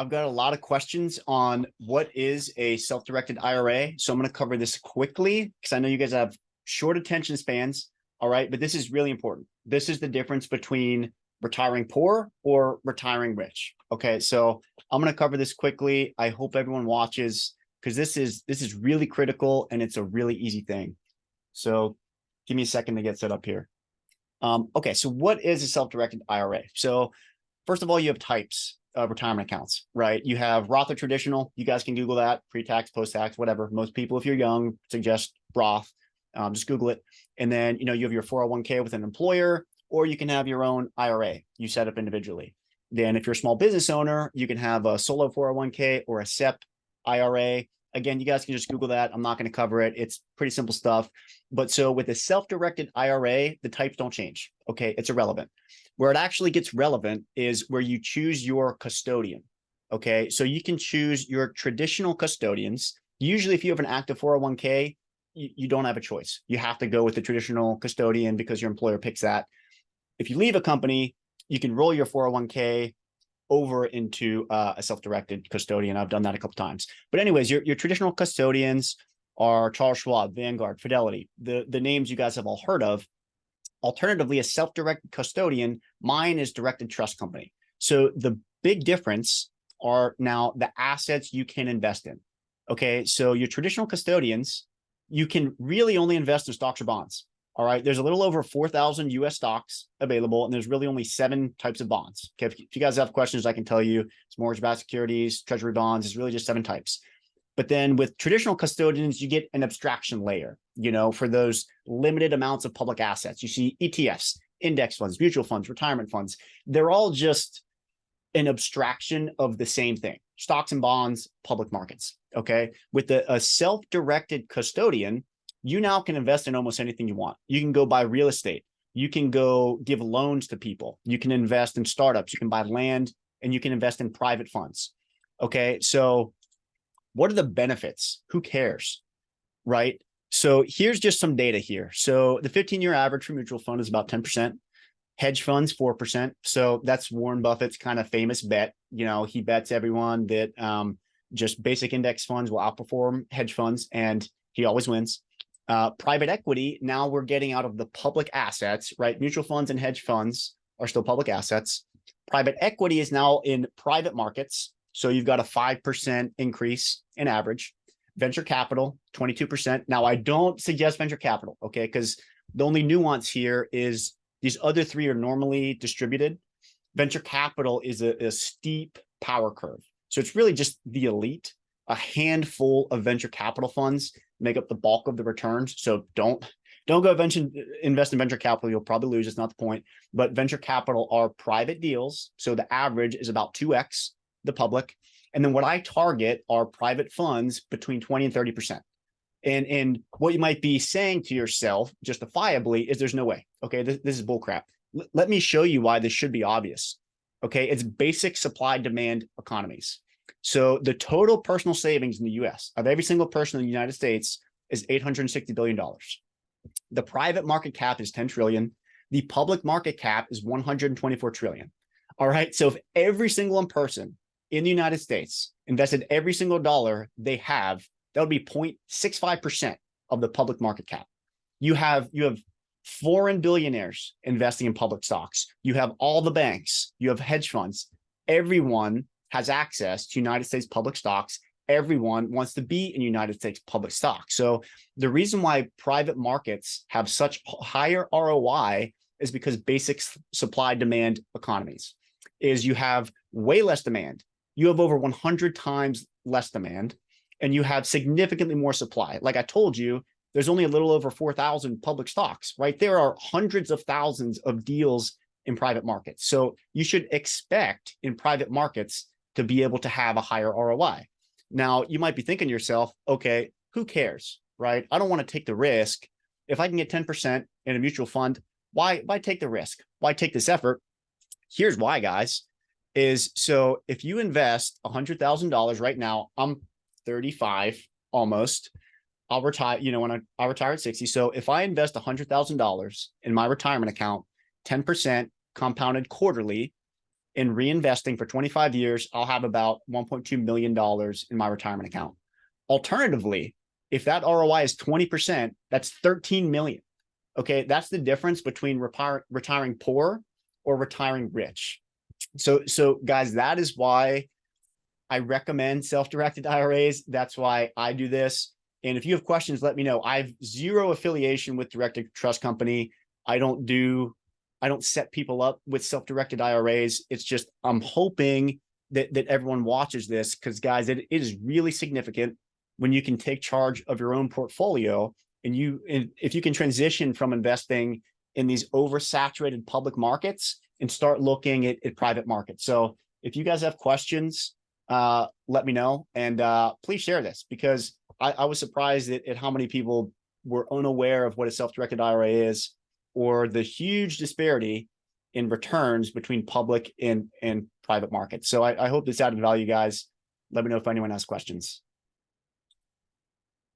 I've got a lot of questions on what is a self-directed IRA. So I'm going to cover this quickly because I know you guys have short attention spans. All right. But this is really important. This is the difference between retiring poor or retiring rich. Okay. So I'm going to cover this quickly. I hope everyone watches because this is really critical and it's a really easy thing. So give me a second to get set up here. Okay. So what is a self-directed IRA? So first of all, you have types of retirement accounts, right? You have Roth or traditional. You guys can Google that, pre-tax, post-tax, whatever. Most people, if you're young, suggest Roth. Just Google it. And then, you have your 401k with an employer, or you can have your own IRA you set up individually. Then if you're a small business owner, you can have a solo 401k or a SEP IRA. Again, you guys can just Google that. I'm not going to cover it. It's pretty simple stuff. But so with a self-directed IRA, the types don't change. Okay, it's irrelevant. Where it actually gets relevant is where you choose your custodian. Okay, so you can choose your traditional custodians. Usually, if you have an active 401k, you don't have a choice. You have to go with the traditional custodian because your employer picks that. If you leave a company, you can roll your 401k over into a self-directed custodian. I've done that a couple times. But anyways, your traditional custodians are Charles Schwab, Vanguard, Fidelity, the names you guys have all heard of. Alternatively, a self-directed custodian, mine is directed trust company. So the big difference are now the assets you can invest in. Okay, so your traditional custodians, you can really only invest in stocks or bonds. All right, there's a little over 4,000 US stocks available, and there's really only 7 types of bonds. Okay, if you guys have questions, I can tell you. It's mortgage-backed securities, treasury bonds. It's really just 7 types. But then with traditional custodians, you get an abstraction layer, for those limited amounts of public assets. You see ETFs, index funds, mutual funds, retirement funds. They're all just an abstraction of the same thing: stocks and bonds, public markets. Okay. With a self-directed custodian, you now can invest in almost anything you want. You can go buy real estate. You can go give loans to people. You can invest in startups. You can buy land, and you can invest in private funds. Okay. So what are the benefits? Who cares? Right. So here's just some data here. So the 15-year average for mutual fund is about 10%. Hedge funds, 4%. So that's Warren Buffett's kind of famous bet. He bets everyone that just basic index funds will outperform hedge funds, and he always wins. Private equity, now we're getting out of the public assets, right? Mutual funds and hedge funds are still public assets. Private equity is now in private markets. So you've got a 5% increase in average. Venture capital, 22%. Now, I don't suggest venture capital, okay? Because the only nuance here is these other 3 are normally distributed. Venture capital is a steep power curve. So it's really just the elite. A handful of venture capital funds make up the bulk of the returns. So don't go invest in venture capital. You'll probably lose. It's not the point. But venture capital are private deals. So the average is about 2x the public. And then what I target are private funds between 20 and 30%. And what you might be saying to yourself justifiably is there's no way. Okay, this is bullcrap. Let me show you why this should be obvious. Okay, it's basic supply demand economies. So the total personal savings in the US of every single person in the United States is $860 billion. The private market cap is 10 trillion. The public market cap is 124 trillion. All right, so if every single person in the United States invested every single dollar they have, that would be 0.65% of the public market cap. You have foreign billionaires investing in public stocks. You have all the banks. You have hedge funds. Everyone has access to United States public stocks. Everyone wants to be in United States public stocks. So the reason why private markets have such higher ROI is because basic supply demand economies is you have way less demand. You have over 100 times less demand, and you have significantly more supply. Like I told you, there's only a little over 4,000 public stocks, right? There are hundreds of thousands of deals in private markets. So you should expect in private markets to be able to have a higher ROI. Now, you might be thinking to yourself, okay, who cares, right? I don't want to take the risk. If I can get 10% in a mutual fund, why take the risk? Why take this effort? Here's why, guys, is so if you invest $100,000 right now, I'm 35 almost. I'll retire, when I retire at 60. So if I invest $100,000 in my retirement account, 10% compounded quarterly, and reinvesting for 25 years, I'll have about $1.2 million in my retirement account. Alternatively, if that ROI is 20%, that's 13 million. Okay, that's the difference between retiring poor or retiring rich. So guys, that is why I recommend self-directed IRAs. That's why I do this. And if you have questions, let me know. I have zero affiliation with Directed Trust Company. I don't set people up with self-directed IRAs. It's just, I'm hoping that everyone watches this, because guys, it is really significant when you can take charge of your own portfolio, and if you can transition from investing in these oversaturated public markets and start looking at private markets. So if you guys have questions, let me know, and please share this, because I was surprised at how many people were unaware of what a self-directed IRA is, or the huge disparity in returns between public and private markets. So I hope this added value, guys. Let me know if anyone has questions.